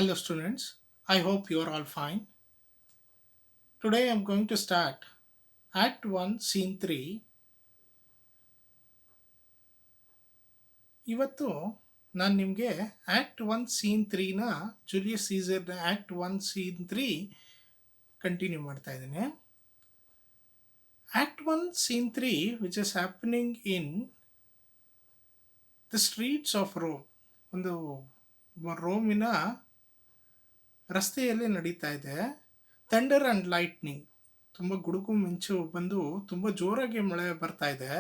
Hello, students. I hope you are all fine. Today I am going to start Act 1, Scene 3. ಇವತ್ತು ನಾನು ನಿಮಗೆ act 1, scene 3ನ Julius ಸೀಸರ್ನ act 1, scene 3 continue ಮಾಡ್ತಾ ಇದ್ದೇನೆ. Act 1, scene 3 which is happening in the streets of Rome. ಒಂದು ರೋಮಿನ ರಸ್ತೆಯಲ್ಲಿ ನಡೀತಾ ಇದೆ. ಥಂಡರ್ ಆ್ಯಂಡ್ ಲೈಟ್ನಿಂಗ್, ತುಂಬ ಗುಡುಗು ಮಿಂಚು ಬಂದು ತುಂಬ ಜೋರಾಗಿ ಮಳೆ ಬರ್ತಾ ಇದೆ.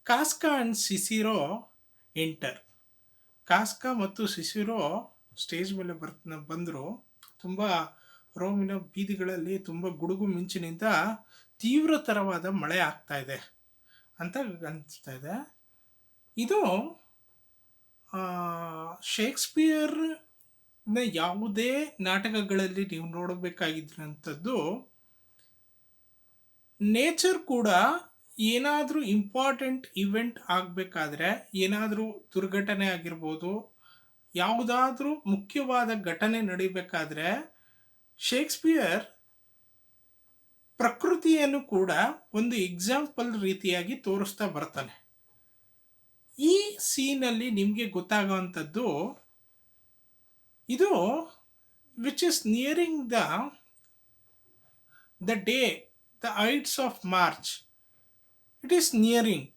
ಕಾಸ್ಕಾ ಆ್ಯಂಡ್ ಸಿಸಿರೋ ಎಂಟರ್. ಕಾಸ್ಕಾ ಮತ್ತು ಸಿಸಿರೋ ಸ್ಟೇಜ್ ಮೇಲೆ ಬಂದರು. ತುಂಬ ರೋಮಿನ ಬೀದಿಗಳಲ್ಲಿ ತುಂಬ ಗುಡುಗು ಮಿಂಚಿನಿಂದ ತೀವ್ರತರವಾದ ಮಳೆ ಆಗ್ತಾ ಇದೆ ಅಂತ ಅನಿಸ್ತಾ ಇದೆ. ಇದು ಶೇಕ್ಸ್ಪಿಯರ್ನ ಯಾವುದೇ ನಾಟಕಗಳಲ್ಲಿ ನೀವು ನೋಡಬೇಕಾಗಿದ್ದಂಥದ್ದು. ನೇಚರ್ ಕೂಡ ಏನಾದರೂ ಇಂಪಾರ್ಟೆಂಟ್ ಇವೆಂಟ್ ಆಗಬೇಕಾದ್ರೆ, ಏನಾದರೂ ದುರ್ಘಟನೆ ಆಗಿರ್ಬೋದು, ಯಾವುದಾದ್ರೂ ಮುಖ್ಯವಾದ ಘಟನೆ ನಡಿಬೇಕಾದ್ರೆ ಶೇಕ್ಸ್ಪಿಯರ್ ಪ್ರಕೃತಿಯನ್ನು ಕೂಡ ಒಂದು ಎಕ್ಸಾಂಪಲ್ ರೀತಿಯಾಗಿ ತೋರಿಸ್ತಾ ಬರ್ತಾನೆ. ಈ ಸೀನಲ್ಲಿ ನಿಮಗೆ ಗೊತ್ತಾಗುವಂಥದ್ದು ಇದು which is nearing the day, the AIDS of March. It is nearing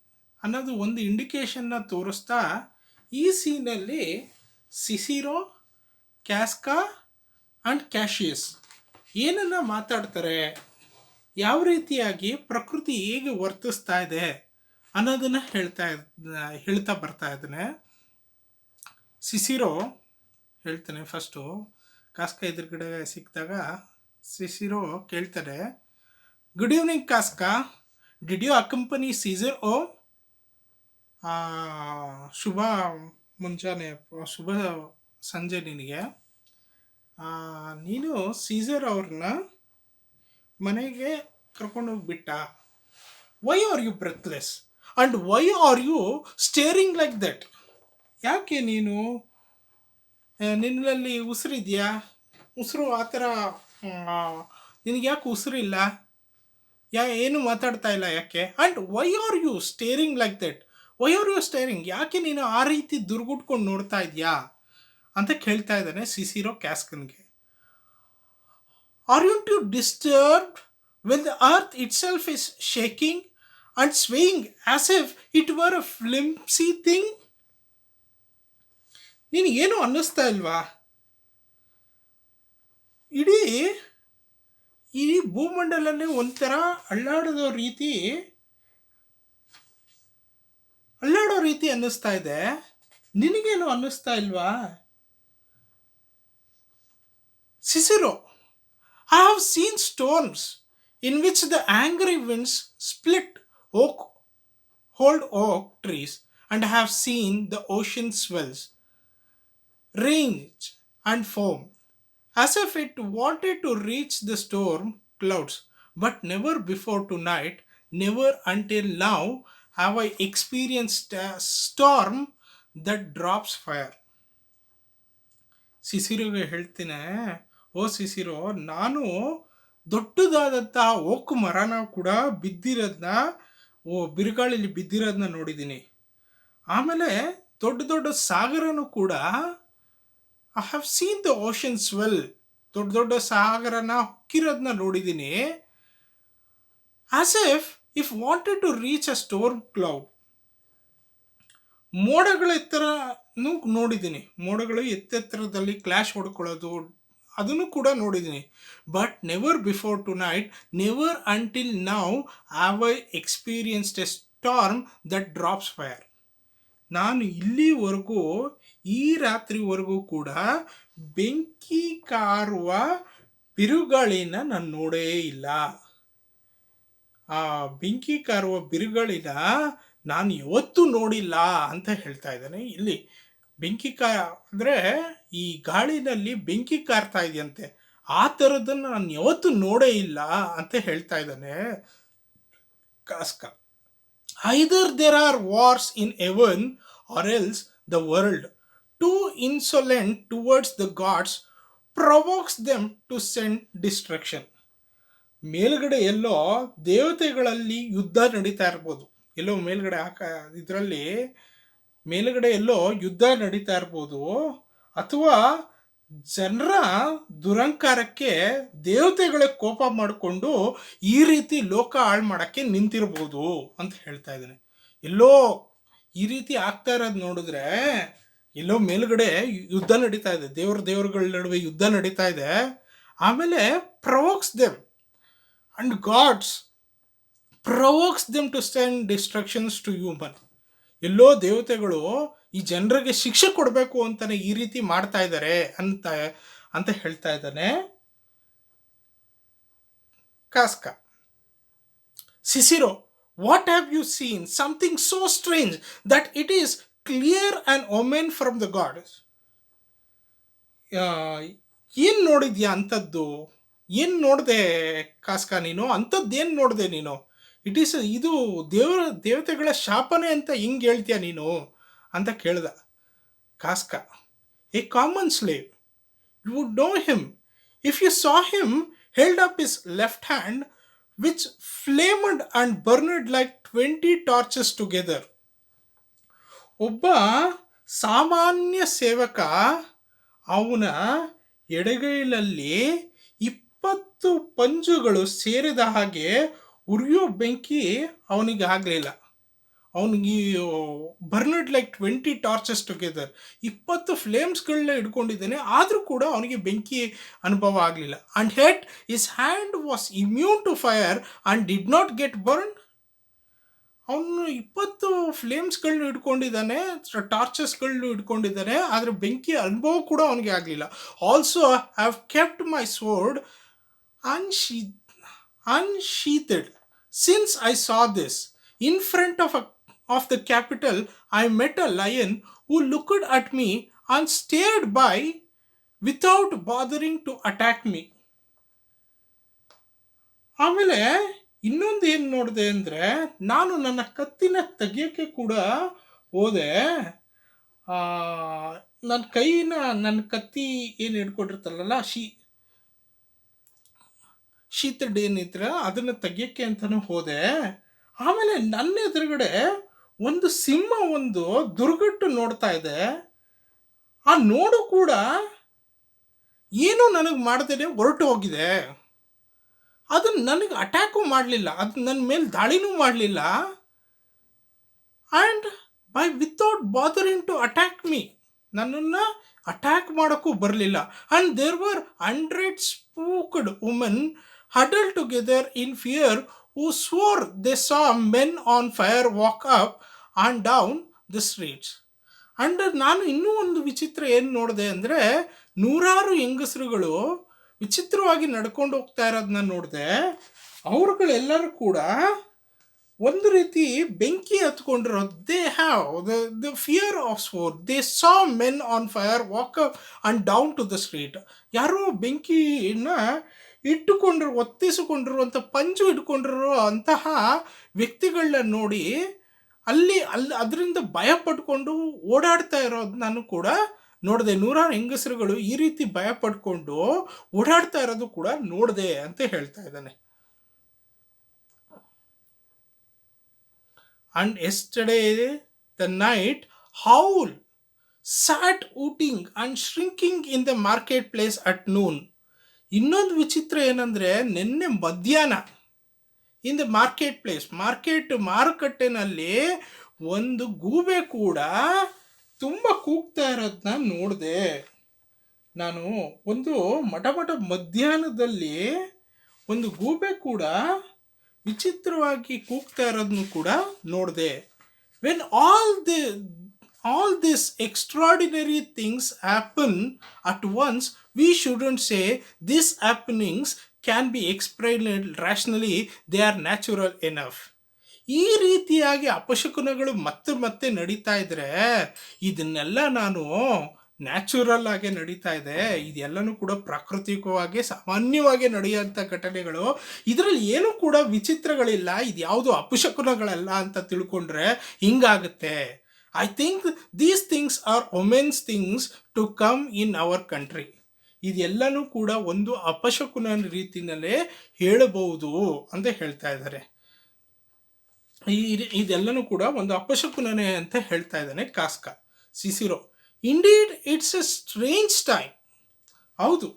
ಅನ್ನೋದು ಒಂದು ಇಂಡಿಕೇಶನ್ನ ತೋರಿಸ್ತಾ ಈ ಸೀನಲ್ಲಿ ಸಿಸಿರೋ, ಕ್ಯಾಸ್ಕಾ ಆ್ಯಂಡ್ ಕ್ಯಾಶಿಯಸ್ ಏನನ್ನ ಮಾತಾಡ್ತಾರೆ, ಯಾವ ರೀತಿಯಾಗಿ ಪ್ರಕೃತಿ ಹೇಗೆ ವರ್ತಿಸ್ತಾ ಇದೆ ಅನ್ನೋದನ್ನು ಹೇಳ್ತಾ ಬರ್ತಾ ಇದ್ದಾನೆ. ಸಿಸಿರೋ ಹೇಳ್ತಾನೆ ಫಸ್ಟು. ಕಾಸ್ಕಾ ಎದುರುಗಡೆ ಸಿಕ್ಕಿದಾಗ ಸಿಸಿರೋ ಕೇಳ್ತಾನೆ, good evening Casca, did you accompany Caesar? ಓ, ಶುಭ ಮುಂಜಾನೆ, ಶುಭ ಸಂಜೆ ನಿನಗೆ. ನೀನು ಸೀಸರ್ ಅವ್ರನ್ನ ಮನೆಗೆ ಕರ್ಕೊಂಡೋಗ್ಬಿಟ್ಟ. Why are you breathless and why are you staring like that? ಯಾಕೆ ನೀನು, ನಿನ್ನಲ್ಲಿ ಉಸಿರಿದೆಯಾ? ಉಸಿರು ಆ ಥರ ನಿನಗೆ ಯಾಕೆ ಉಸಿರಿಲ್ಲ? ಏನು ಮಾತಾಡ್ತಾ ಇಲ್ಲ ಯಾಕೆ? And why are you staring like that? Why are you staring? ಯಾಕೆ ನೀನು ಆ ರೀತಿ ದುರ್ಗುಟ್ಕೊಂಡು ನೋಡ್ತಾ ಇದೆಯಾ ಅಂತ ಕೇಳ್ತಾ ಇದ್ದಾನೆ Cicero ಕ್ಯಾಸ್ಕನ್ಗೆ. Aren't you disturbed when the earth itself is shaking and swaying as if it were a flimsy thing? ನಿನಗೇನು ಅನ್ನಿಸ್ತಾ ಇಲ್ವಾ? ಇಡೀ ಭೂಮಂಡಲನೇ ಒಂಥರ ಅಲ್ಲಾಡೋ ರೀತಿ ಅನ್ನಿಸ್ತಾ ಇದೆ. ನಿನಗೇನು ಅನ್ನಿಸ್ತಾ ಇಲ್ವಾ? Cicero, I have seen storms in which the angry winds split whole oak trees, and have seen the ocean swells, rage and foam, as if it wanted to reach the storm clouds. But never before tonight, never until now, have I experienced a storm that drops fire. ಸಿಸಿರೋಗೆ ಹೇಳ್ತೀನಿ, ಓ Cicero, ನಾನು ದೊಡ್ಡದಾದಂತಹ oak ಮರನ ಕೂಡ ಬಿರುಗಾಳಿಲಿ ಬಿದ್ದಿರೋದನ್ನ ನೋಡಿದ್ದೀನಿ. ಆಮೇಲೆ ದೊಡ್ಡ ದೊಡ್ಡ ಸಾಗರನು ಕೂಡ, I have seen the ocean swell, ದೊಡ್ಡ ದೊಡ್ಡ ಸಾಗರನ ಹೊಕ್ಕಿರೋದನ್ನ ನೋಡಿದ್ದೀನಿ. As if wanted to reach a storm cloud. ಮೋಡಗಳ ಎತ್ತರನೂ ನೋಡಿದ್ದೀನಿ, ಮೋಡಗಳು ಎತ್ತೆತ್ತರದಲ್ಲಿ ಕ್ಲಾಶ್ ಹೊಡ್ಕೊಳ್ಳೋದು ಅದನ್ನು ಕೂಡ ನೋಡಿದ್ದೀನಿ. But never before tonight, never until now have I experienced a storm that drops fire. ನಾನು ಇಲ್ಲಿವರೆಗೂ, ಈ ರಾತ್ರಿವರೆಗೂ ಕೂಡ ಬೆಂಕಿ ಕಾರುವ ಬಿರುಗಾಳಿನ ನಾನು ನೋಡೇ ಇಲ್ಲ. ಆ ಬೆಂಕಿ ಕಾರುವ ಬಿರುಗಾಳಿನ ನಾನು ಯಾವತ್ತೂ ನೋಡಿಲ್ಲ ಅಂತ ಹೇಳ್ತಾ ಇದ್ದಾನೆ. ಇಲ್ಲಿ ಬೆಂಕಿ ಅಂದರೆ ಈ ಗಾಳಿನಲ್ಲಿ ಬೆಂಕಿ ಕಾರ್ತಾ ಇದೆಯಂತೆ, ಆ ಥರದನ್ನು ನಾನು ಯಾವತ್ತೂ ನೋಡೇ ಇಲ್ಲ ಅಂತ ಹೇಳ್ತಾ ಇದ್ದಾನೆ Casca. Either there are wars in heaven or else the world too insolent towards the gods provokes them to send destruction. ಮೇಲ್ಗಡೆ ಎಲ್ಲೋ ದೇವತೆಗಳಲ್ಲಿ ಯುದ್ಧ ನಡೀತಾ ಇರ್ಬೋದು, ಎಲ್ಲೋ ಮೇಲ್ಗಡೆ ಇದರಲ್ಲಿ ಮೇಲ್ಗಡೆ ಎಲ್ಲೋ ಯುದ್ಧ ನಡೀತಾ ಇರ್ಬೋದು, ಅಥವಾ ಜನರ ದುರಂಕಾರಕ್ಕೆ ದೇವತೆಗಳ ಕೋಪ ಮಾಡಿಕೊಂಡು ಈ ರೀತಿ ಲೋಕ ಹಾಳು ಮಾಡೋಕ್ಕೆ ನಿಂತಿರ್ಬೋದು ಅಂತ ಹೇಳ್ತಾ ಇದ್ದಾನೆ. ಎಲ್ಲೋ ಈ ರೀತಿ ಆಗ್ತಾ ಇರೋದು ನೋಡಿದ್ರೆ ಎಲ್ಲೋ ಮೇಲ್ಗಡೆ ಯುದ್ಧ ನಡೀತಾ ಇದೆ, ದೇವರುಗಳ ನಡುವೆ ಯುದ್ಧ ನಡೀತಾ ಇದೆ. ಆಮೇಲೆ provokes them and gods provokes them to send destructions to human. ಎಲ್ಲೋ ದೇವತೆಗಳು ಈ ಜನರಿಗೆ ಶಿಕ್ಷೆ ಕೊಡಬೇಕು ಅಂತಾನೆ ಈ ರೀತಿ ಮಾಡ್ತಾ ಇದ್ದಾರೆ ಅಂತ ಹೇಳ್ತಾ ಇದ್ದಾನೆ Casca. Cicero, what have you seen? Something so strange that it is clear an omen from the god. ಏನು ನೋಡಿದ್ಯಾ ಅಂಥದ್ದು? ಏನು ನೋಡಿದೆ ಕಾಸ್ಕಾ ನೀನು? ಅಂಥದ್ದೇನು ನೋಡಿದೆ ನೀನು? ಇದು ದೇವತೆಗಳ ಶಾಪನೆ ಅಂತ ಹಿಂಗೆ ಹೇಳ್ತೀಯ ನೀನು ಅಂತ ಕೇಳ್ದ Casca. A common slave, you would know him if you saw him held up his left hand which flamed and burned like 20 torches together. ಒಬ್ಬ ಸಾಮಾನ್ಯ ಸೇವಕ ಅವನ ಎಡಗೈಯಲ್ಲಿ 20 ಪಂಜುಗಳು ಸೇರಿದ ಹಾಗೆ ಉರಿಯೋ ಬೆಂಕಿ ಅವನಿಗೆ ಆಗಲಿಲ್ಲ. ಅವನಿಗೆ ಬರ್ನಡ್ ಲೈಕ್ 20 ಟಾರ್ಚಸ್ ಟುಗೆದರ್, 20 ಫ್ಲೇಮ್ಸ್ಗಳನ್ನ ಹಿಡ್ಕೊಂಡಿದ್ದಾನೆ, ಆದರೂ ಕೂಡ ಅವನಿಗೆ ಬೆಂಕಿ ಅನುಭವ ಆಗಲಿಲ್ಲ. And yet his hand was immune to fire and did not get burn. ಅವನು 20 ಫ್ಲೇಮ್ಸ್ಗಳನ್ನ ಹಿಡ್ಕೊಂಡಿದ್ದಾನೆ, ಟಾರ್ಚಸ್ಗಳನ್ನ ಹಿಡ್ಕೊಂಡಿದ್ದಾನೆ, ಆದರೆ ಬೆಂಕಿ ಅನುಭವ ಕೂಡ ಅವನಿಗೆ ಆಗಲಿಲ್ಲ. Also have kept my sword unsheathed. Since I saw this, in front of the capital, I met a lion who looked at me and stared by without bothering to attack me. ಆಮೇಲೆ ಇನ್ನೊಂದು ಏನು ನೋಡಿದೆ ಅಂದರೆ, ನಾನು ನನ್ನ ಕತ್ತಿನ ತೆಗಿಯೋಕ್ಕೆ ಕೂಡ ಹೋದೆ. ನನ್ನ ಕತ್ತಿ ಏನು ಹಿಡ್ಕೊಂಡಿರ್ತಾರಲ್ಲ, ಶೀತಡ್ ಏನಿದ್ರೆ ಅದನ್ನು ತೆಗಿಯೋಕ್ಕೆ ಅಂತಲೂ ಹೋದೆ. ಆಮೇಲೆ ನನ್ನ ಎದುರುಗಡೆ ಒಂದು ಸಿಂಹ ಒಂದು ದುರ್ಗಟ್ಟು ನೋಡ್ತಾ ಇದೆ. ಆ ನೋಡು ಕೂಡ ಏನೂ ನನಗೆ ಮಾಡ್ದೇನೆ ಹೊರಟು ಹೋಗಿದೆ. ಅದು ನನಗೆ ಅಟ್ಯಾಕು ಮಾಡಲಿಲ್ಲ, ಅದು ನನ್ನ ಮೇಲೆ ದಾಳಿನೂ ಮಾಡಲಿಲ್ಲ. And without bothering to attack me, ನನ್ನನ್ನು ಅಟ್ಯಾಕ್ ಮಾಡೋಕ್ಕೂ ಬರಲಿಲ್ಲ. And there were 100 spooked women huddled together in fear, who swore they saw men on fire walk up and down the streets. And ನಾನು ಇನ್ನೂ ಒಂದು ವಿಚಿತ್ರ ಏನು ನೋಡಿದೆ ಅಂದರೆ, 100 ಹೆಂಗಸರುಗಳು ವಿಚಿತ್ರವಾಗಿ ನಡ್ಕೊಂಡು ಹೋಗ್ತಾ ಇರೋದನ್ನ ನೋಡಿದೆ. ಅವ್ರುಗಳೆಲ್ಲರೂ ಕೂಡ ಒಂದು ರೀತಿ ಬೆಂಕಿ ಹತ್ಕೊಂಡಿರೋದು. They have the fear of sword. They saw men on fire walk up and down to the street. ಯಾರೋ ಬೆಂಕಿನ ಒತ್ತಿಸಿಕೊಂಡಿರುವಂಥ ಪಂಜು ಇಟ್ಕೊಂಡಿರೋ ಅಂತಹ ವ್ಯಕ್ತಿಗಳನ್ನ ನೋಡಿ ಅಲ್ಲಿ ಅದರಿಂದ ಭಯ ಪಡ್ಕೊಂಡು ಓಡಾಡ್ತಾ ಇರೋದು ನಾನು ಕೂಡ ನೋಡಿದೆ. 100 ಹೆಂಗಸರುಗಳು ಈ ರೀತಿ ಭಯ ಪಡ್ಕೊಂಡು ಓಡಾಡ್ತಾ ಇರೋದು ಕೂಡ ನೋಡಿದೆ ಅಂತ ಹೇಳ್ತಾ ಇದ್ದಾನೆ. And yesterday the night howl sat hooting and shrinking in the marketplace at noon. ಇನ್ನೊಂದು ವಿಚಿತ್ರ ಏನಂದರೆ, ನಿನ್ನೆ ಮಧ್ಯಾಹ್ನ ಇನ್ ದ ಮಾರುಕಟ್ಟೆನಲ್ಲಿ ಒಂದು ಗೂಬೆ ಕೂಡ ತುಂಬ ಕೂಗ್ತಾ ಇರೋದನ್ನ ನೋಡಿದೆ ನಾನು. ಒಂದು ಮಧ್ಯಾಹ್ನದಲ್ಲಿ ಒಂದು ಗೂಬೆ ಕೂಡ ವಿಚಿತ್ರವಾಗಿ ಕೂಗ್ತಾ ಇರೋದನ್ನು ಕೂಡ ನೋಡಿದೆ. When all these extraordinary things happen at once, we shouldn't say these happenings can be explained rationally, they are natural enough. ಈ ರೀತಿಯಾಗಿ ಅಪಶಕುನಗಳು ಮತ್ತೆ ನಡೀತಾ ಇದ್ರೆ ಇದನ್ನೆಲ್ಲ ನಾನು ನ್ಯಾಚುರಲ್ ಆಗಿ ನಡೀತಾ ಇದೆ, ಇದೆಲ್ಲನೂ ಕೂಡ ಪ್ರಾಕೃತಿಕವಾಗಿ ಸಾಮಾನ್ಯವಾಗಿ ನಡೆಯುವಂಥ ಘಟನೆಗಳು, ಇದರಲ್ಲಿ ಏನೂ ಕೂಡ ವಿಚಿತ್ರಗಳಿಲ್ಲ, ಇದು ಯಾವುದು ಅಪಶಕುನಗಳಲ್ಲ ಅಂತ ತಿಳ್ಕೊಂಡ್ರೆ ಹಿಂಗಾಗುತ್ತೆ. I think these things are women's things to come in our country. ಇದೆಲ್ಲನೂ ಕೂಡ ಒಂದು ಅಪಶಕುನ ರೀತಿಯಲ್ಲೇ ಹೇಳಬಹುದು ಅಂತ ಹೇಳ್ತಾ ಇದ್ದಾರೆ. ಇದೆಲ್ಲನೂ ಕೂಡ ಒಂದು ಅಪಶಕುನನೇ ಅಂತ ಹೇಳ್ತಾ ಇದ್ದಾನೆ Casca. Cicero, indeed it's a strange time. ಹೌದು,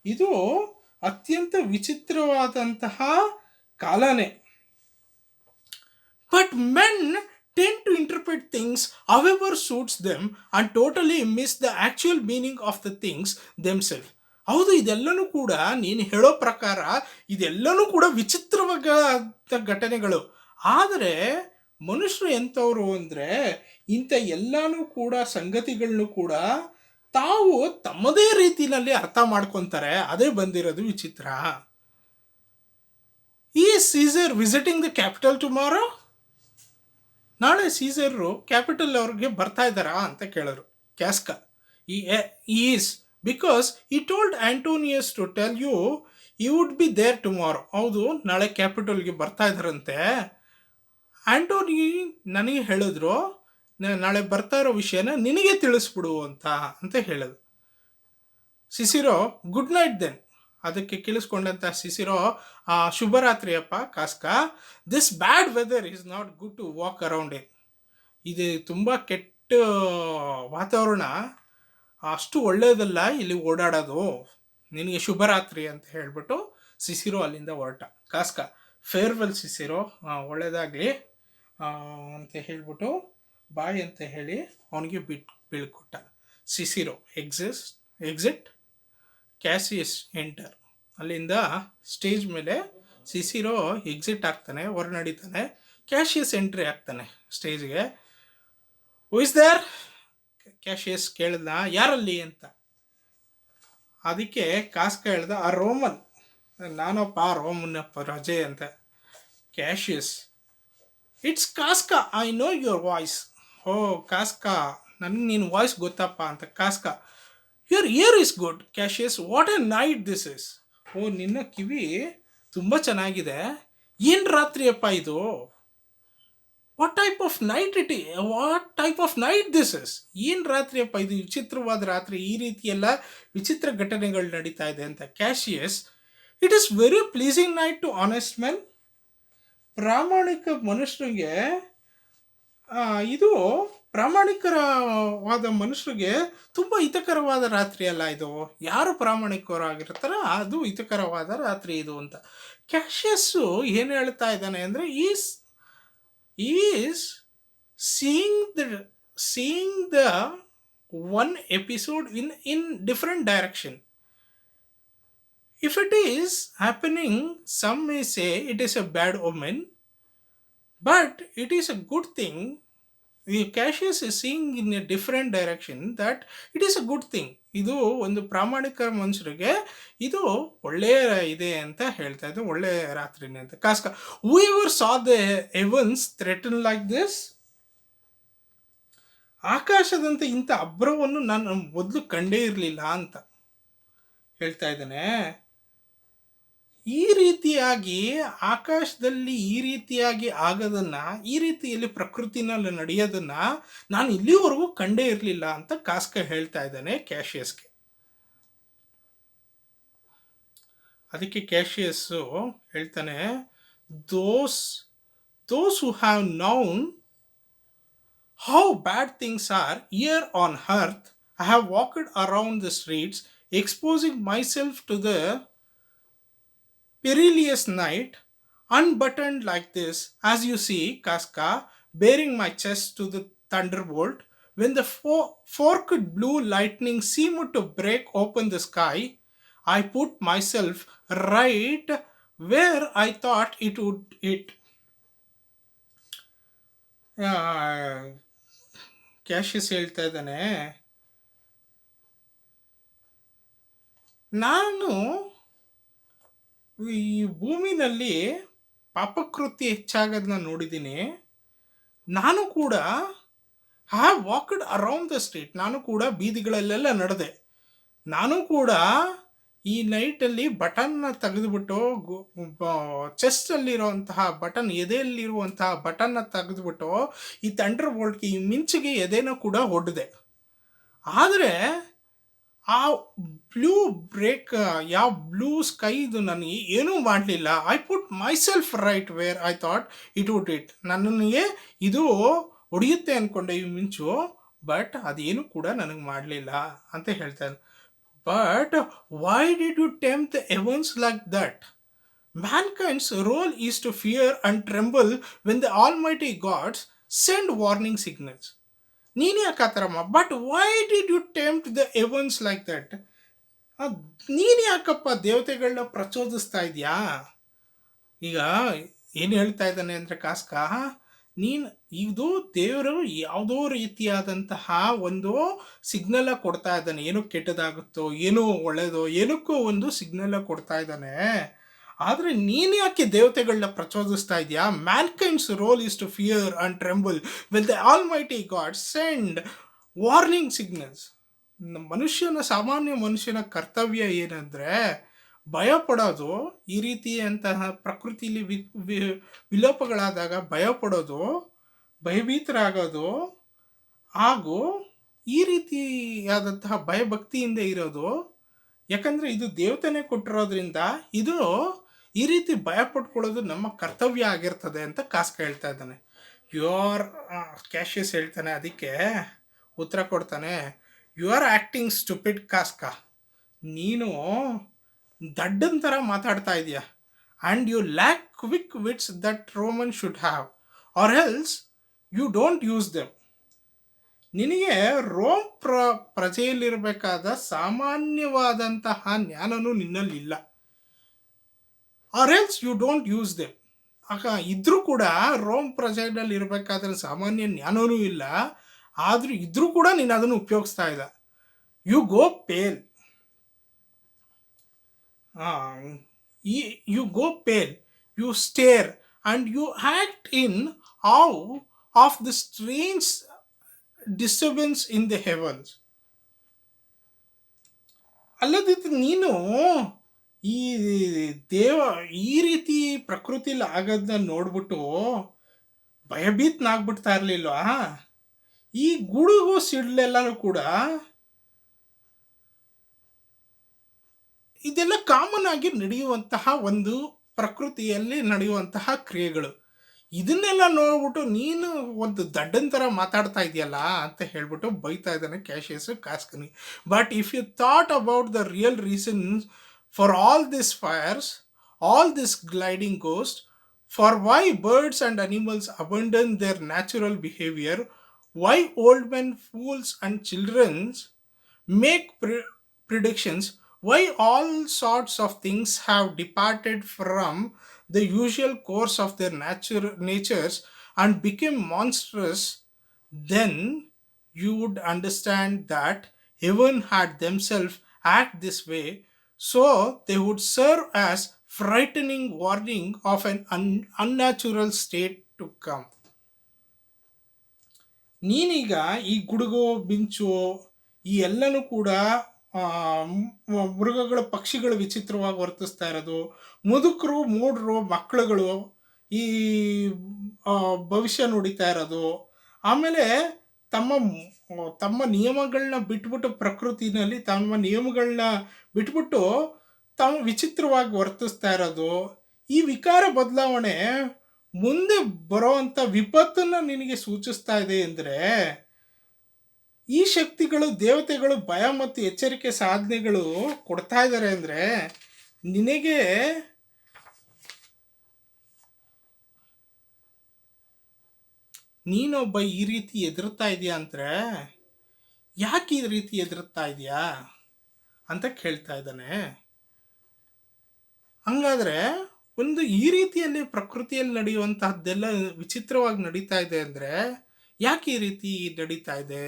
ಇದು ಅತ್ಯಂತ ವಿಚಿತ್ರವಾದಂತಹ ಕಾಲನೇ. But men tend to interpret things however suits them and totally miss the actual meaning of the things themselves. ಹೌದು, ಇದೆಲ್ಲನೂ ಕೂಡ ನೀನು ಹೇಳೋ ಪ್ರಕಾರ ಇದೆಲ್ಲನೂ ಕೂಡ ವಿಚಿತ್ರವಾದ ಘಟನೆಗಳು. ಆದರೆ ಮನುಷ್ಯರು ಎಂಥವ್ರು ಅಂದರೆ ಇಂಥ ಎಲ್ಲನೂ ಕೂಡ ಸಂಗತಿಗಳನ್ನು ಕೂಡ ತಾವು ತಮ್ಮದೇ ರೀತಿಯಲ್ಲಿ ಅರ್ಥ ಮಾಡ್ಕೊತಾರೆ. ಅದೇ ಬಂದಿರೋದು ವಿಚಿತ್ರ. ಈ Caesar visiting the capital tomorrow? ನಾಳೆ ಸೀಸರು ಕ್ಯಾಪಿಟಲ್ ಅವ್ರಿಗೆ ಬರ್ತಾ ಇದ್ದಾರಾ ಅಂತ ಕೇಳಿದ್ರು Casca. Is because he told Antonius to tell you would be there tomorrow. ಹೌದು, ನಾಳೆ ಕ್ಯಾಪಿಟಲ್ಗೆ ಬರ್ತಾ ಇದ್ದಾರಂತೆ. ಆಂಟೋನಿ ನನಗೆ ಹೇಳಿದ್ರು ನಾಳೆ ಬರ್ತಾ ಇರೋ ವಿಷಯನ ನಿನಗೆ ತಿಳಿಸ್ಬಿಡು ಅಂತ ಹೇಳಿದ್ರು. Cicero, good night then. ಅದಕ್ಕೆ ಕೇಳಿಸ್ಕೊಂಡಂತ ಸಿಸಿರೋ, ಶುಭರಾತ್ರಿ ಅಪ್ಪ Casca. This bad weather is not good to walk around in. ಇದು ತುಂಬ ಕೆಟ್ಟ ವಾತಾವರಣ, ಅಷ್ಟು ಒಳ್ಳೆಯದಲ್ಲ ಇಲ್ಲಿ ಓಡಾಡೋದು. ನಿನಗೆ ಶುಭರಾತ್ರಿ ಅಂತ ಹೇಳ್ಬಿಟ್ಟು ಸಿಸಿರೋ ಅಲ್ಲಿಂದ ಹೊರಟ. ಕಾಸ್ಕಾ, ಫೇರ್ವೆಲ್ ಸಿಸಿರೋ, ಒಳ್ಳೆಯದಾಗಲಿ ಅಂತ ಹೇಳ್ಬಿಟ್ಟು ಬಾಯ್ ಅಂತ ಹೇಳಿ ಅವನಿಗೆ ಬೀಳ್ಕೊಟ್ಟ. Cicero exit, Cassius enter. ಅಲ್ಲಿಂದ ಸ್ಟೇಜ್ ಮೇಲೆ ಸಿಸಿರೋ ಎಕ್ಸಿಟ್ ಆಗ್ತಾನೆ, ಹೊರ ನಡೀತಾನೆ. ಕ್ಯಾಶಿಯಸ್ ಎಂಟ್ರಿ ಆಗ್ತಾನೆ ಸ್ಟೇಜ್ಗೆ. Who is there? ಕ್ಯಾಶಿಯಸ್ ಕೇಳಿದ, ಯಾರಲ್ಲಿ ಅಂತ. ಅದಕ್ಕೆ ಕಾಸ್ಕಾ ಹೇಳ್ದ, ಆ ರೋಮನ್. ನಾನಪ್ಪ ರೋಮನ್ನಪ್ಪ ರಜೆ ಅಂತ. Cassius, it's Casca, I know your voice. Oh Casca, ನನಗೆ ನಿನ್ನ ವಾಯ್ಸ್ ಗೊತ್ತಪ್ಪ ಅಂತ. Casca, your ear is good. Cassius, what a night this is. Oh, ನಿನ್ನ ಕಿವಿ ತುಂಬ ಚೆನ್ನಾಗಿದೆ. ಏನು ರಾತ್ರಿ ಅಪ್ಪ ಇದು? What type of night this is. ಏನು ರಾತ್ರಿ ಅಪ್ಪ ಇದು? ವಿಚಿತ್ರವಾದ ರಾತ್ರಿ, ಈ ರೀತಿ ಎಲ್ಲ ವಿಚಿತ್ರ ಘಟನೆಗಳು ನಡೀತಾ ಇದೆ ಅಂತ. Cassius, it is very pleasing night to honest men. ಪ್ರಾಮಾಣಿಕ ಮನುಷ್ಯರಿಗೆ ಇದು ಪ್ರಾಮಾಣಿಕರವಾದ ಮನುಷ್ಯರಿಗೆ ತುಂಬ ಹಿತಕರವಾದ ರಾತ್ರಿ ಅಲ್ಲ ಇದು. ಯಾರು ಪ್ರಾಮಾಣಿಕರಾಗಿರ್ತಾರೋ ಅದು ಹಿತಕರವಾದ ರಾತ್ರಿ ಇದು ಅಂತ. ಕ್ಯಾಶಿಯಸ್ಸು ಏನು ಹೇಳ್ತಾ ಇದ್ದಾನೆ ಅಂದರೆ, is seeing the one episode in different direction. If it is happening, some may say it is a bad omen, but it is a good thing. The Cassius is seeing in a different direction that it is a good thing. ಇದು ಒಂದು ಪ್ರಾಮಾಣಿಕ ಮನುಷ್ಯರಿಗೆ ಇದು ಒಳ್ಳೆಯ ಇದೆ ಅಂತ ಹೇಳ್ತಾ ಇದ್ದು, ಒಳ್ಳೆಯ ರಾತ್ರಿನೇ ಅಂತ. ಕಾಸ್ಕಾ, whoever saw the heavens threaten like this? ಆಕಾಶದಂತೆ ಇಂಥ ಅಬ್ರವನ್ನು ನಾನು ಮೊದಲು ಕಂಡೇ ಇರಲಿಲ್ಲ ಅಂತ ಹೇಳ್ತಾ ಇದ್ದಾನೆ. ಈ ರೀತಿಯಾಗಿ ಆಕಾಶದಲ್ಲಿ ಈ ರೀತಿಯಾಗಿ ಆಗೋದನ್ನ, ಈ ರೀತಿಯಲ್ಲಿ ಪ್ರಕೃತಿನಲ್ಲಿ ನಡೆಯೋದನ್ನ ನಾನು ಇಲ್ಲಿವರೆಗೂ ಕಂಡೇ ಇರಲಿಲ್ಲ ಅಂತ ಕಾಸ್ಕಾ ಹೇಳ್ತಾ ಇದ್ದಾನೆ ಕ್ಯಾಶಿಯಸ್ಗೆ. ಅದಕ್ಕೆ ಕ್ಯಾಶಿಯಸ್ಸು ಹೇಳ್ತಾನೆ, those who have known how bad things are here on earth, I have walked around the streets exposing myself to the perilous night, unbuttoned like this, as you see, Casca, bearing my chest to the thunderbolt. When the forked blue lightning seemed to break open the sky, I put myself right where I thought it would hit. Cassius ಹೇಳ್ತಾ ಇದ್ದಾನೆ, ನಾನು ಈ ಭೂಮಿನಲ್ಲಿ ಪಾಪಕೃತ್ಯ ಹೆಚ್ಚಾಗೋದನ್ನ ನೋಡಿದ್ದೀನಿ. ನಾನು ಕೂಡ have walked around the street, ನಾನು ಕೂಡ ಬೀದಿಗಳಲ್ಲೆಲ್ಲ ನಡೆದೆ. ನಾನು ಕೂಡ ಈ ನೈಟಲ್ಲಿ ಬಟನ್ನ ತೆಗೆದುಬಿಟ್ಟು, ಚೆಸ್ಟಲ್ಲಿರುವಂತಹ ಬಟನ್, ಎದೆಯಲ್ಲಿರುವಂತಹ ಬಟನ್ನ ತೆಗೆದುಬಿಟ್ಟು ಈ ಥಂಡರ್ ಬೋಲ್ಟ್ಗೆ, ಈ ಮಿಂಚಿಗೆ ಎದೆನ ಕೂಡ ಹೊಡೆದೆ. ಆದರೆ ಆ ಬ್ಲೂ ಬ್ರೇಕ್, ಯಾವ ಬ್ಲೂ ಸ್ಕೈದು ನನಗೆ ಏನೂ ಮಾಡಲಿಲ್ಲ. I put my self right where I thought it would it. ನನಗೆ ಇದು ಹೊಡೆಯುತ್ತೆ ಅಂದ್ಕೊಂಡೆ ಈ ಮಿಂಚು, ಬಟ್ ಅದೇನು ಕೂಡ ನನಗೆ ಮಾಡಲಿಲ್ಲ ಅಂತ ಹೇಳ್ತಾನೆ. But why did you tempt the heavens like that? Mankind's role is to fear and tremble when the Almighty gods send warning signals. ನೀನು ಯಾಕೆ ಆ ಥರ but why did you tempt the heavens like that? ನೀನು ಯಾಕಪ್ಪ ದೇವತೆಗಳನ್ನ ಪ್ರಚೋದಿಸ್ತಾ ಇದೆಯಾ? ಈಗ ಏನು ಹೇಳ್ತಾ ಇದ್ದಾನೆ ಅಂದರೆ ಕಾಸ್ಕ, ನೀನು ಇದು ದೇವರು ಯಾವುದೋ ರೀತಿಯಾದಂತಹ ಒಂದು ಸಿಗ್ನಲ್ ಕೊಡ್ತಾ ಇದ್ದಾನೆ. ಏನೋ ಕೆಟ್ಟದಾಗುತ್ತೋ ಏನೋ ಒಳ್ಳೇದೋ ಏನಕ್ಕೂ ಒಂದು ಸಿಗ್ನಲ್ ಕೊಡ್ತಾ ಇದ್ದಾನೆ. ಆದರೆ ನೀನು ಯಾಕೆ ದೇವತೆಗಳನ್ನ ಪ್ರಚೋದಿಸ್ತಾ ಇದೆಯಾ? Mankind's role is to fear and tremble when the almighty god send warning signals. ಸಾಮಾನ್ಯ ಮನುಷ್ಯನ ಕರ್ತವ್ಯ ಏನಂದರೆ ಭಯ ಪಡೋದು. ಈ ರೀತಿಯಂತಹ ಪ್ರಕೃತಿಲಿ ವಿಲೋಪಗಳಾದಾಗ ಭಯ ಪಡೋದು, ಭಯಭೀತರಾಗೋದು, ಹಾಗೂ ಈ ರೀತಿಯಾದಂತಹ ಭಯಭಕ್ತಿಯಿಂದ ಇರೋದು. ಯಾಕಂದರೆ ಇದು ದೇವತೆನೇ ಕೊಟ್ಟಿರೋದ್ರಿಂದ ಇದು ಈ ರೀತಿ ಭಯ ಪಡ್ಕೊಳ್ಳೋದು ನಮ್ಮ ಕರ್ತವ್ಯ ಆಗಿರ್ತದೆ ಅಂತ ಕಾಸ್ಕ ಹೇಳ್ತಾ ಇದ್ದಾನೆ. ಕ್ಯಾಶಿಯಸ್ ಹೇಳ್ತಾನೆ, ಅದಕ್ಕೆ ಉತ್ತರ ಕೊಡ್ತಾನೆ, you are acting stupid Casca. ನೀನು ದಡ್ಡನ್ ಥರ ಮಾತಾಡ್ತಾ ಇದೆಯಾ. And you lack quick wits that Roman should have, or else you don't use them. ನಿನಗೆ ರೋಮ್ ಪ್ರಜೆಯಲ್ಲಿರಬೇಕಾದ ಸಾಮಾನ್ಯವಾದಂತಹ ಜ್ಞಾನನೂ ನಿನ್ನಲ್ಲಿಲ್ಲ. Or else you don't use them. ಇದ್ರೂ ಕೂಡ ರೋಮ್ ಪ್ರಜೆಯಲ್ಲಿ ಇರಬೇಕಾದ್ರೆ ಸಾಮಾನ್ಯ ಜ್ಞಾನವೂ ಇಲ್ಲ, ಆದರೂ ಇದ್ರೂ ಕೂಡ ನೀನು ಅದನ್ನು ಉಪಯೋಗಿಸ್ತಾ ಇಲ್ಲ. You go pale, you go pale, you stare and you act in awe of the strange disturbance in the heavens. ಅಲ್ಲದಿದ್ದು ನೀನು ಈ ರೀತಿ ಪ್ರಕೃತಿಲಿ ಆಗೋದನ್ನ ನೋಡ್ಬಿಟ್ಟು ಭಯಭೀತನಾಗ್ಬಿಡ್ತಾ ಇರಲಿಲ್ವಾ? ಈ ಗುಡುಗು ಸಿಡ್ಲೆಲ್ಲನೂ ಕೂಡ ಇದೆಲ್ಲ ಕಾಮನ್ ಆಗಿ ನಡೆಯುವಂತಹ ಒಂದು ಪ್ರಕೃತಿಯಲ್ಲಿ ನಡೆಯುವಂತಹ ಕ್ರಿಯೆಗಳು. ಇದನ್ನೆಲ್ಲ ನೋಡ್ಬಿಟ್ಟು ನೀನು ಒಂದು ದಡ್ಡನ್ ಥರ ಮಾತಾಡ್ತಾ ಇದೆಯಲ್ಲ ಅಂತ ಹೇಳ್ಬಿಟ್ಟು ಬೈತಾ ಇದ್ದಾನೆ ಕ್ಯಾಶಿಯಸ್ ಕಾಸ್ಕನಿ. But if you thought about the real reasons for all these fires, all this gliding ghost, for why birds and animals abandon their natural behavior, why old men, fools and children make predictions, why all sorts of things have departed from the usual course of their natures and became monstrous, then you would understand that heaven had themselves act this way, so they would serve as frightening warning of an unnatural state to come. ನೀನೀಗ ಈ ಗುಡುಗು ಮಿಂಚು ಈ ಎಲ್ಲನೂ ಕೂಡ ಮೃಗಗಳು ಪಕ್ಷಿಗಳು ವಿಚಿತ್ರವಾಗಿ ವರ್ತಿಸ್ತಾ ಇರೋದು, ಮುದುಕರು ಮೂಢರು ಮಕ್ಕಳುಗಳು ಈ ಭವಿಷ್ಯ ನುಡಿತಾ ಇರೋದು, ಆಮೇಲೆ ತಮ್ಮ ನಿಯಮಗಳನ್ನ ಬಿಟ್ಬಿಟ್ಟು ಪ್ರಕೃತಿನಲ್ಲಿ ತಮ್ಮ ನಿಯಮಗಳನ್ನ ಬಿಟ್ಬಿಟ್ಟು ತಾವು ವಿಚಿತ್ರವಾಗಿ ವರ್ತಿಸ್ತಾ ಇರೋದು, ಈ ವಿಕಾರ ಬದಲಾವಣೆ ಮುಂದೆ ಬರೋವಂಥ ವಿಪತ್ತನ್ನು ನಿನಗೆ ಸೂಚಿಸ್ತಾ ಇದೆ ಅಂದರೆ, ಈ ಶಕ್ತಿಗಳು ದೇವತೆಗಳು ಭಯ ಮತ್ತು ಎಚ್ಚರಿಕೆ ಸಾಧನೆಗಳು ಕೊಡ್ತಾ ಇದ್ದಾರೆ ಅಂದರೆ, ನಿನಗೆ ನೀನೊಬ್ಬ ಈ ರೀತಿ ಎದುರುತ್ತಾ ಇದೆಯಾ ಅಂದರೆ ಯಾಕೆ ಈ ರೀತಿ ಎದುರುತ್ತಾ ಇದೆಯಾ ಅಂತ ಕೇಳ್ತಾ ಇದ್ದಾನೆ. ಹಂಗಾದ್ರೆ ಒಂದು ಈ ರೀತಿಯಲ್ಲಿ ಪ್ರಕೃತಿಯಲ್ಲಿ ನಡೆಯುವಂತಹದ್ದೆಲ್ಲ ವಿಚಿತ್ರವಾಗಿ ನಡೀತಾ ಇದೆ ಅಂದರೆ ಯಾಕೆ ಈ ರೀತಿ ನಡೀತಾ ಇದೆ?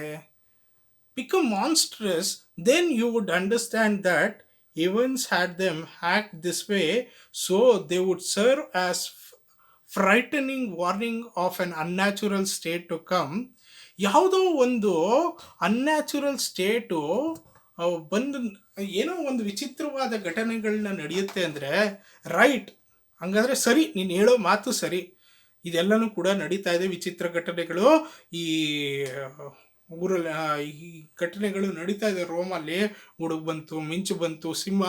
become monstrous, then you would understand that events had them act this way, so they would serve as frightening warning of an unnatural state to come. ಯಾವುದೋ ಒಂದು ಅನ್ಯಾಚುರಲ್ ಸ್ಟೇಟು ಬಂದು ಏನೋ ಒಂದು ವಿಚಿತ್ರವಾದ ಘಟನೆಗಳನ್ನ ನಡೆಯುತ್ತೆ ಅಂದರೆ ರೈಟ್, ಹಂಗಾದ್ರೆ ಸರಿ, ನೀನು ಹೇಳೋ ಮಾತು ಸರಿ, ಇದೆಲ್ಲನೂ ಕೂಡ ನಡೀತಾ ಇದೆ ವಿಚಿತ್ರ ಘಟನೆಗಳು. ಈ ಊರಲ್ಲಿ ಈ ಘಟನೆಗಳು ನಡೀತಾ ಇದೆ. ರೋಮಲ್ಲಿ ಗುಡುಗು ಬಂತು, ಮಿಂಚು ಬಂತು, ಸಿಂಹ,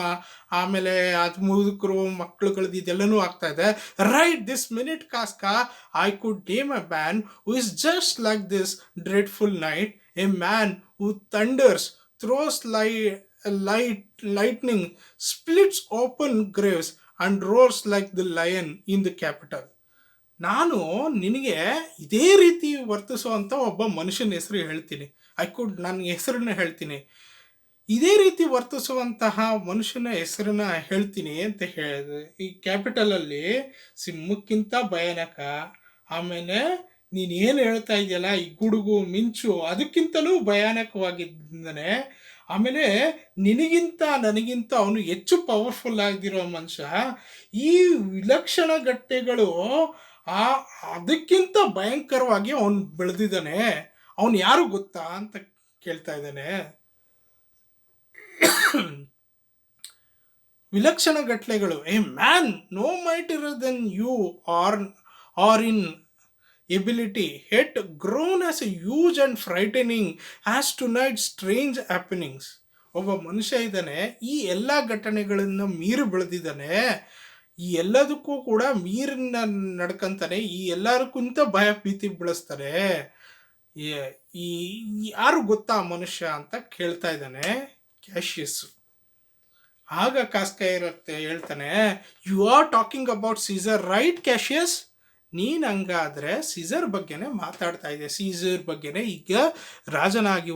ಆಮೇಲೆ ಅದು ಮುದುಕರು ಮಕ್ಕಳುಗಳದ್ದು ಇದೆಲ್ಲನೂ ಆಗ್ತಾ ಇದೆ. Right this minute Casca I could name a man who is just like this dreadful night, a man who thunders, throws lightning, splits open graves and roars like the lion in the capital. ನಾನು ನಿನಗೆ ಇದೇ ರೀತಿ ವರ್ತಿಸುವಂಥ ಒಬ್ಬ ಮನುಷ್ಯನ ಹೆಸರು ಹೇಳ್ತೀನಿ. ನನ್ನ ಹೆಸರನ್ನ ಹೇಳ್ತೀನಿ. ಇದೇ ರೀತಿ ವರ್ತಿಸುವಂತಹ ಮನುಷ್ಯನ ಹೆಸರನ್ನ ಹೇಳ್ತೀನಿ ಅಂತ ಹೇಳಿದೆ. ಈ ಕ್ಯಾಪಿಟಲಲ್ಲಿ ಸಿಂಹಕ್ಕಿಂತ ಭಯಾನಕ, ಆಮೇಲೆ ನೀನು ಏನು ಹೇಳ್ತಾ ಇದೆಯಲ್ಲ ಈ ಗುಡುಗು ಮಿಂಚು ಅದಕ್ಕಿಂತಲೂ ಭಯಾನಕವಾಗಿದ್ದಾನೆ. ಆಮೇಲೆ ನಿನಗಿಂತ ನನಗಿಂತ ಅವನು ಹೆಚ್ಚು ಪವರ್ಫುಲ್ ಆಗಿರೋ ಮನುಷ್ಯ. ಈ ವಿಲಕ್ಷಣ ಘಟನೆಗಳು ಅದಕ್ಕಿಂತ ಭಯಂಕರವಾಗಿ ಅವನು ಬೆಳೆದಿದ್ದಾನೆ. ಅವನು ಯಾರು ಗೊತ್ತಾ ಅಂತ ಕೇಳ್ತಾ ಇದ್ದಾನೆ. ವಿಲಕ್ಷಣ ಘಟನೆಗಳು, a man no mightier than you are in ability, yet grown as a huge and frightening as tonight's strange happenings. ಒಬ್ಬ ಮನುಷ್ಯ ಇದ್ದಾನೆ, ಈ ಎಲ್ಲ ಘಟನೆಗಳನ್ನು ಮೀರಿ ಬೆಳೆದಿದ್ದಾನೆ, ಈ ಎಲ್ಲದಕ್ಕೂ ಕೂಡ ಮೀರನ್ನ ನಡ್ಕೊಂತಾನೆ, ಈ ಎಲ್ಲದಕ್ಕಿಂತ ಭಯ ಭೀತಿ ಬೆಳೆಸ್ತಾನೆ. ಈ ಯಾರು ಗೊತ್ತಾ ಮನುಷ್ಯ ಅಂತ ಕೇಳ್ತಾ ಇದ್ದಾನೆ ಕ್ಯಾಶಿಯಸ್. ಆಗ ಕಾಸ್ಕ ಇರುತ್ತೆ ಹೇಳ್ತಾನೆ, you are talking about Caesar right Cassius? ನೀನು ಹಂಗಾದರೆ ಸೀಸರ್ ಬಗ್ಗೆನೇ ಮಾತಾಡ್ತಾ ಇದೆ. ಸೀಸರ್ ಬಗ್ಗೆನೇ, ಈಗ ರಾಜನಾಗಿ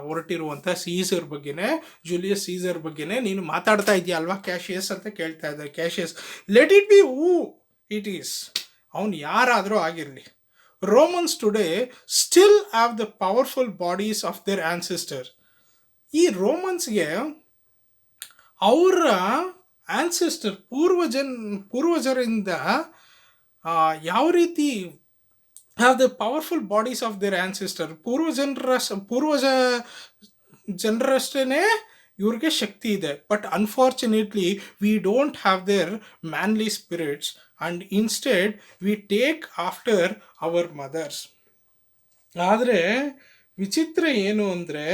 ಹೊರಟಿರುವಂಥ ಸೀಸರ್ ಬಗ್ಗೆನೇ, ಜೂಲಿಯಸ್ ಸೀಸರ್ ಬಗ್ಗೆನೇ ನೀನು ಮಾತಾಡ್ತಾ ಇದೆಯಾ ಅಲ್ವಾ ಕ್ಯಾಶಿಯಸ್ ಅಂತ ಕೇಳ್ತಾ ಇದ್ದ. Cassius, let it be who it is, ಅವನು ಯಾರಾದರೂ ಆಗಿರಲಿ. Romans today still have the powerful bodies of their ancestor. ಈ ರೋಮನ್ಸ್ಗೆ ಅವರ ಆನ್ಸೆಸ್ಟರ್ ಪೂರ್ವಜರಿಂದ ಯಾವ ರೀತಿ have the powerful bodies of their ancestor, ಪೂರ್ವಜ ಜನರಷ್ಟೇ ಇವ್ರಿಗೆ ಶಕ್ತಿ ಇದೆ. But unfortunately we don't have their manly spirits and instead we take after hour mothers. ಆದರೆ ವಿಚಿತ್ರ ಏನು ಅಂದರೆ,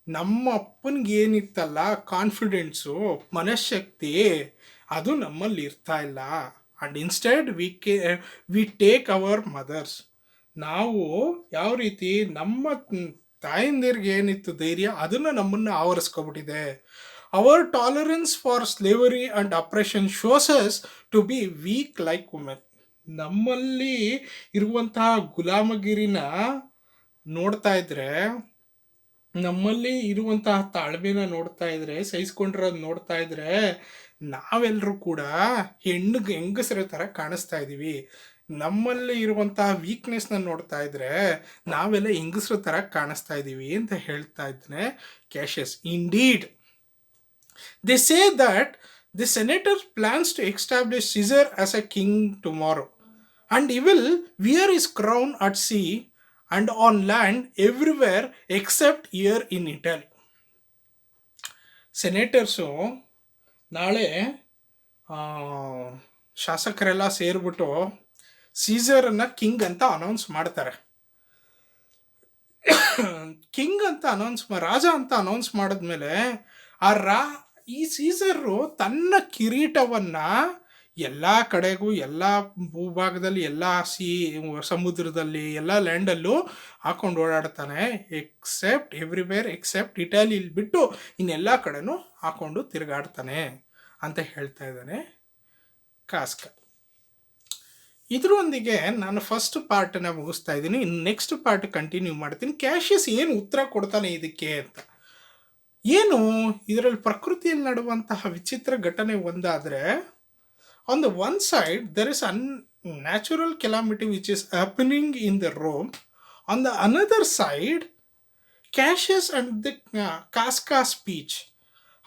ನಮ್ಮ ಅಪ್ಪನಿಗೆ ಏನಿತ್ತಲ್ಲ ಕಾನ್ಫಿಡೆನ್ಸು, ಮನಃಶಕ್ತಿ, ಅದು ನಮ್ಮಲ್ಲಿ ಇರ್ತಾ ಇಲ್ಲ. And instead we take our mothers. ನಾವು ಯಾವ ರೀತಿ ನಮ್ಮ ತಾಯಂದಿರಿಗೆ ಏನಿತ್ತು ಧೈರ್ಯ, ಅದನ್ನು ನಮ್ಮನ್ನು ಆವರಿಸ್ಕೊಬಿಟ್ಟಿದೆ. Our tolerance for slavery and oppression shows us to be weak like women. ನಮ್ಮಲ್ಲಿ ಇರುವಂತಹ ಗುಲಾಮಗಿರಿನ ನೋಡ್ತಾ ಇದ್ರೆ, ನಮ್ಮಲ್ಲಿ ಇರುವಂತಹ ತಾಳ್ಮೆನ ನೋಡ್ತಾ ಇದ್ರೆ, ಸಹಿಸ್ಕೊಂಡಿರೋದು ನೋಡ್ತಾ ಇದ್ರೆ, ನಾವೆಲ್ಲರೂ ಕೂಡ ಹೆಂಗಸರ ಥರ ಕಾಣಿಸ್ತಾ ಇದ್ದೀವಿ. ನಮ್ಮಲ್ಲಿ ಇರುವಂತಹ ವೀಕ್ನೆಸ್ನ ನೋಡ್ತಾ ಇದ್ರೆ ನಾವೆಲ್ಲ ಹೆಂಗಸರ ಥರ ಕಾಣಿಸ್ತಾ ಇದ್ದೀವಿ ಅಂತ ಹೇಳ್ತಾ ಇದ್ದಾನೆ Cassius. Indeed they say that the senator plans to establish Caesar as a king tomorrow and he will wear his crown at sea and on land everywhere except here in Italy. ಸೆನೇಟರ್ಸು ನಾಳೆ ಶಾಸಕರೆಲ್ಲ ಸೇರಿಬಿಟ್ಟು ಸೀಸರನ್ನು king ಅಂತ announce ಮಾಡ್ತಾರೆ. King ಅಂತ ರಾಜ ಅಂತ announce ಮಾಡಿದ್ಮೇಲೆ ಈ ಸೀಸರು ತನ್ನ ಕಿರೀಟವನ್ನು ಎಲ್ಲ ಕಡೆಗೂ, ಎಲ್ಲ ಭೂಭಾಗದಲ್ಲಿ, ಎಲ್ಲ ಸಮುದ್ರದಲ್ಲಿ, ಎಲ್ಲ ಲ್ಯಾಂಡಲ್ಲೂ ಹಾಕೊಂಡು ಓಡಾಡ್ತಾನೆ. ಎವ್ರಿವೇರ್ ಎಕ್ಸೆಪ್ಟ್ ಇಟಾಲಿಯಲ್ಲಿ ಬಿಟ್ಟು ಇನ್ನೆಲ್ಲ ಕಡೆನೂ ಹಾಕೊಂಡು ತಿರುಗಾಡ್ತಾನೆ ಅಂತ ಹೇಳ್ತಾ ಇದ್ದಾನೆ ಕಾಸ್ಕ. ಇದರೊಂದಿಗೆ ನಾನು ಫಸ್ಟ್ ಪಾರ್ಟನ್ನು ಮುಗಿಸ್ತಾ ಇದ್ದೀನಿ. ಇನ್ನು ನೆಕ್ಸ್ಟ್ ಪಾರ್ಟ್ ಕಂಟಿನ್ಯೂ ಮಾಡ್ತೀನಿ. ಕ್ಯಾಶಿಯಸ್ ಏನು ಉತ್ತರ ಕೊಡ್ತಾನೆ ಇದಕ್ಕೆ ಅಂತ. ಏನು ಇದರಲ್ಲಿ ಪ್ರಕೃತಿಯಲ್ಲಿ ನಡೆಯುವಂತಹ ವಿಚಿತ್ರ ಘಟನೆ ಒಂದಾದರೆ, on the one side there is unnatural calamity which is happening in the Rome. On the another side, Cassius and the Casca speech,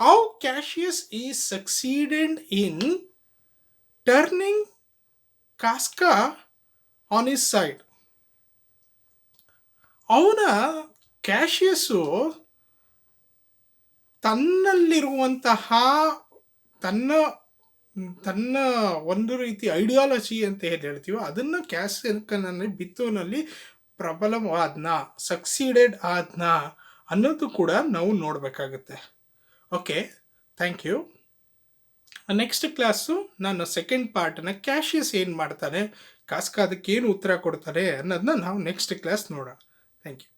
how Cassius is succeeded in turning Casca on his side. ಅವನ ಕ್ಯಾಶಿಯಸ್ಸು ತನ್ನಲ್ಲಿರುವಂತಹ ತನ್ನ ಒಂದು ರೀತಿ ideology ಅಂತ ಏನು ಹೇಳ್ತೀವೋ ಅದನ್ನು ಕ್ಯಾಸಿಯಸ್ನಲ್ಲಿ ಬಿತ್ತುವಲ್ಲಿ ಪ್ರಬಲವಾದ್ನಾ, succeeded ಆದ್ನಾ ಅನ್ನೋದು ಕೂಡ ನಾವು ನೋಡಬೇಕಾಗುತ್ತೆ. Okay, thank you. Next class ನಾನು ಸೆಕೆಂಡ್ ಪಾರ್ಟ್ನ ಕ್ಯಾಶಿಯಸ್ ಏನು ಮಾಡ್ತಾನೆ, ಕಾಸ್ಕ ಅದಕ್ಕೆ ಏನು ಉತ್ತರ ಕೊಡ್ತಾರೆ ಅನ್ನೋದನ್ನ ನಾವು ನೆಕ್ಸ್ಟ್ ಕ್ಲಾಸ್ ನೋಡೋಣ. Thank you.